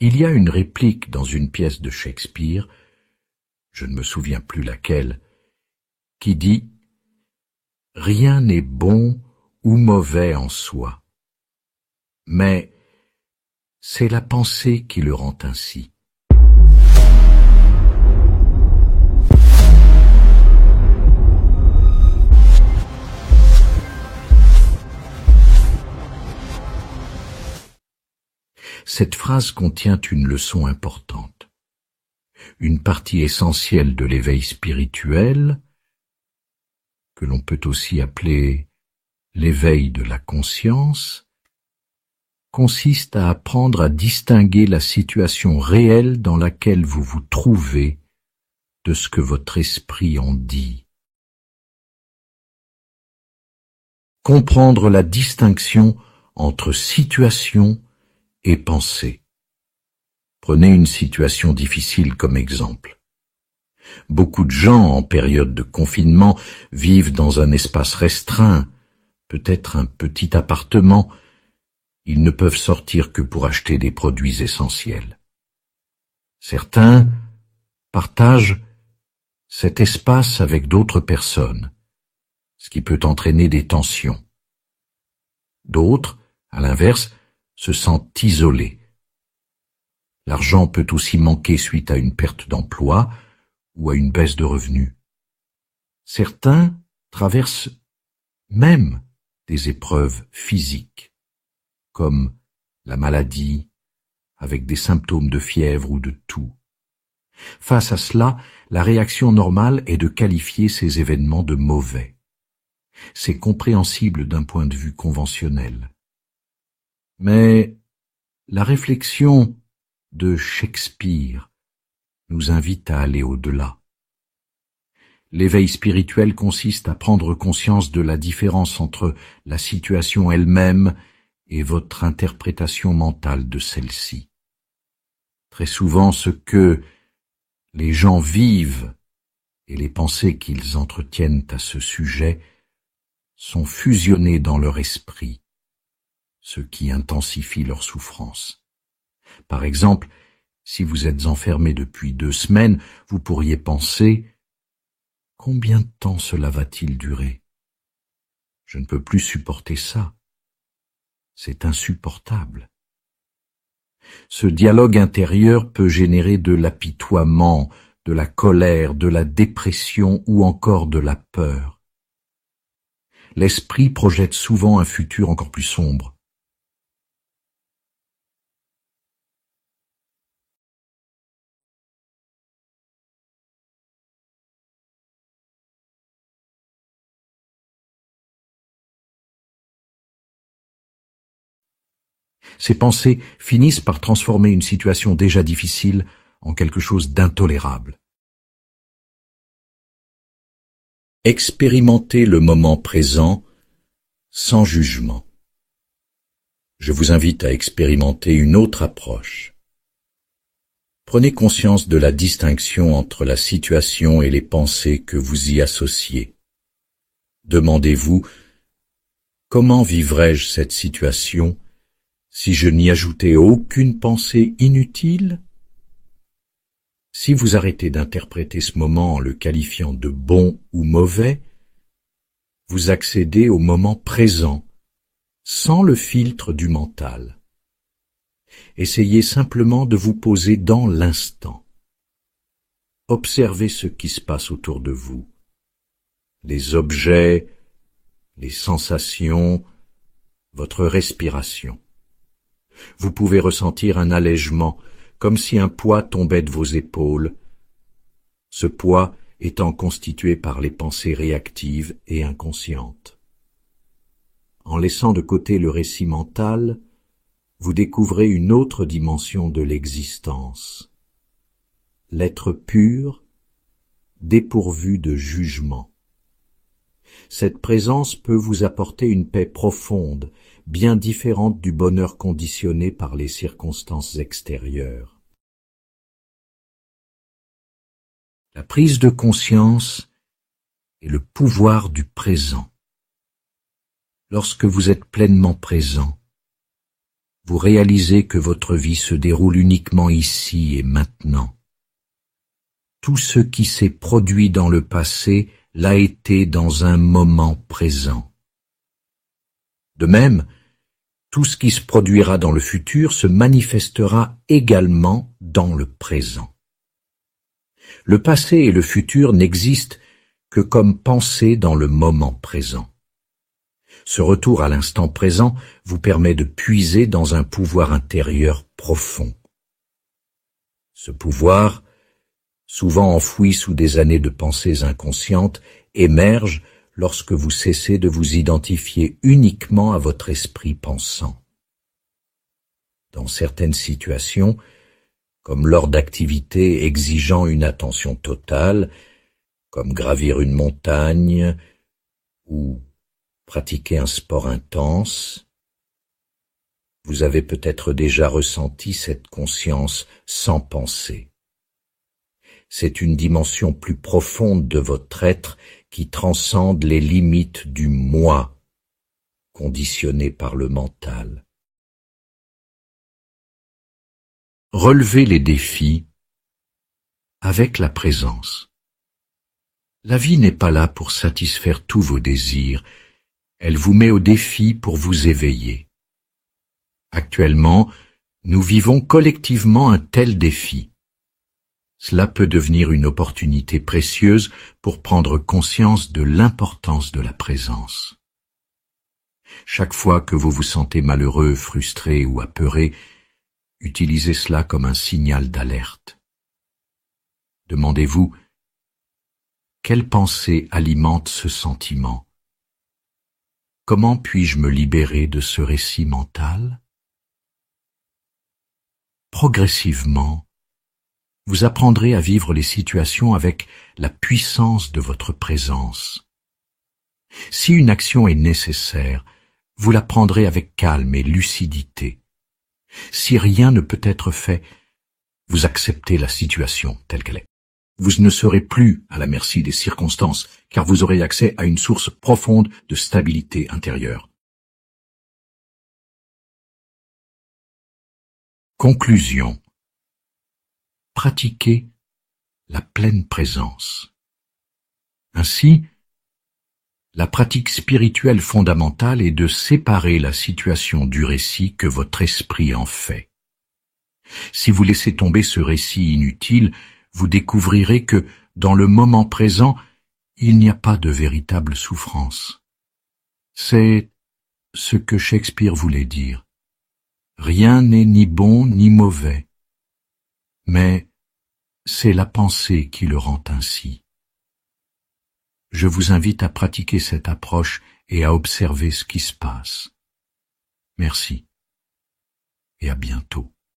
Il y a une réplique dans une pièce de Shakespeare, je ne me souviens plus laquelle, qui dit « Rien n'est bon ou mauvais en soi, mais c'est la pensée qui le rend ainsi. » Cette phrase contient une leçon importante. Une partie essentielle de l'éveil spirituel, que l'on peut aussi appeler l'éveil de la conscience, consiste à apprendre à distinguer la situation réelle dans laquelle vous vous trouvez de ce que votre esprit en dit. Comprendre la distinction entre situation et pensée. Prenez une situation difficile comme exemple. Beaucoup de gens, en période de confinement, vivent dans un espace restreint, peut-être un petit appartement. Ils ne peuvent sortir que pour acheter des produits essentiels. Certains partagent cet espace avec d'autres personnes, ce qui peut entraîner des tensions. D'autres, à l'inverse, se sentent isolés. L'argent peut aussi manquer suite à une perte d'emploi ou à une baisse de revenus. Certains traversent même des épreuves physiques, comme la maladie, avec des symptômes de fièvre ou de toux. Face à cela, la réaction normale est de qualifier ces événements de mauvais. C'est compréhensible d'un point de vue conventionnel. Mais la réflexion de Shakespeare nous invite à aller au-delà. L'éveil spirituel consiste à prendre conscience de la différence entre la situation elle-même et votre interprétation mentale de celle-ci. Très souvent, ce que les gens vivent et les pensées qu'ils entretiennent à ce sujet sont fusionnés dans leur esprit, ce qui intensifie leur souffrance. Par exemple, si vous êtes enfermé depuis 2 semaines, vous pourriez penser « Combien de temps cela va-t-il durer ? Je ne peux plus supporter ça. C'est insupportable. » Ce dialogue intérieur peut générer de l'apitoiement, de la colère, de la dépression ou encore de la peur. L'esprit projette souvent un futur encore plus sombre. Ces pensées finissent par transformer une situation déjà difficile en quelque chose d'intolérable. Expérimentez le moment présent sans jugement. Je vous invite à expérimenter une autre approche. Prenez conscience de la distinction entre la situation et les pensées que vous y associez. Demandez-vous, comment vivrais-je cette situation si je n'y ajoutais aucune pensée inutile? Si vous arrêtez d'interpréter ce moment en le qualifiant de bon ou mauvais, vous accédez au moment présent, sans le filtre du mental. Essayez simplement de vous poser dans l'instant. Observez ce qui se passe autour de vous. Les objets, les sensations, votre respiration. Vous pouvez ressentir un allègement, comme si un poids tombait de vos épaules, ce poids étant constitué par les pensées réactives et inconscientes. En laissant de côté le récit mental, vous découvrez une autre dimension de l'existence, l'être pur, dépourvu de jugement. Cette présence peut vous apporter une paix profonde, bien différente du bonheur conditionné par les circonstances extérieures. La prise de conscience est le pouvoir du présent. Lorsque vous êtes pleinement présent, vous réalisez que votre vie se déroule uniquement ici et maintenant. Tout ce qui s'est produit dans le passé l'a été dans un moment présent. De même, tout ce qui se produira dans le futur se manifestera également dans le présent. Le passé et le futur n'existent que comme pensée dans le moment présent. Ce retour à l'instant présent vous permet de puiser dans un pouvoir intérieur profond. Ce pouvoir, souvent enfoui sous des années de pensées inconscientes, émerge lorsque vous cessez de vous identifier uniquement à votre esprit pensant. Dans certaines situations, comme lors d'activités exigeant une attention totale, comme gravir une montagne ou pratiquer un sport intense, vous avez peut-être déjà ressenti cette conscience sans penser. C'est une dimension plus profonde de votre être qui transcende les limites du moi, conditionné par le mental. Relevez les défis avec la présence. La vie n'est pas là pour satisfaire tous vos désirs, elle vous met au défi pour vous éveiller. Actuellement, nous vivons collectivement un tel défi. Cela peut devenir une opportunité précieuse pour prendre conscience de l'importance de la présence. Chaque fois que vous vous sentez malheureux, frustré ou apeuré, utilisez cela comme un signal d'alerte. Demandez-vous, quelle pensée alimente ce sentiment? Comment puis-je me libérer de ce récit mental? Progressivement, vous apprendrez à vivre les situations avec la puissance de votre présence. Si une action est nécessaire, vous la prendrez avec calme et lucidité. Si rien ne peut être fait, vous acceptez la situation telle qu'elle est. Vous ne serez plus à la merci des circonstances, car vous aurez accès à une source profonde de stabilité intérieure. Conclusion. Pratiquez la pleine présence. Ainsi, la pratique spirituelle fondamentale est de séparer la situation du récit que votre esprit en fait. Si vous laissez tomber ce récit inutile, vous découvrirez que, dans le moment présent, il n'y a pas de véritable souffrance. C'est ce que Shakespeare voulait dire. Rien n'est ni bon ni mauvais, mais c'est la pensée qui le rend ainsi. Je vous invite à pratiquer cette approche et à observer ce qui se passe. Merci et à bientôt.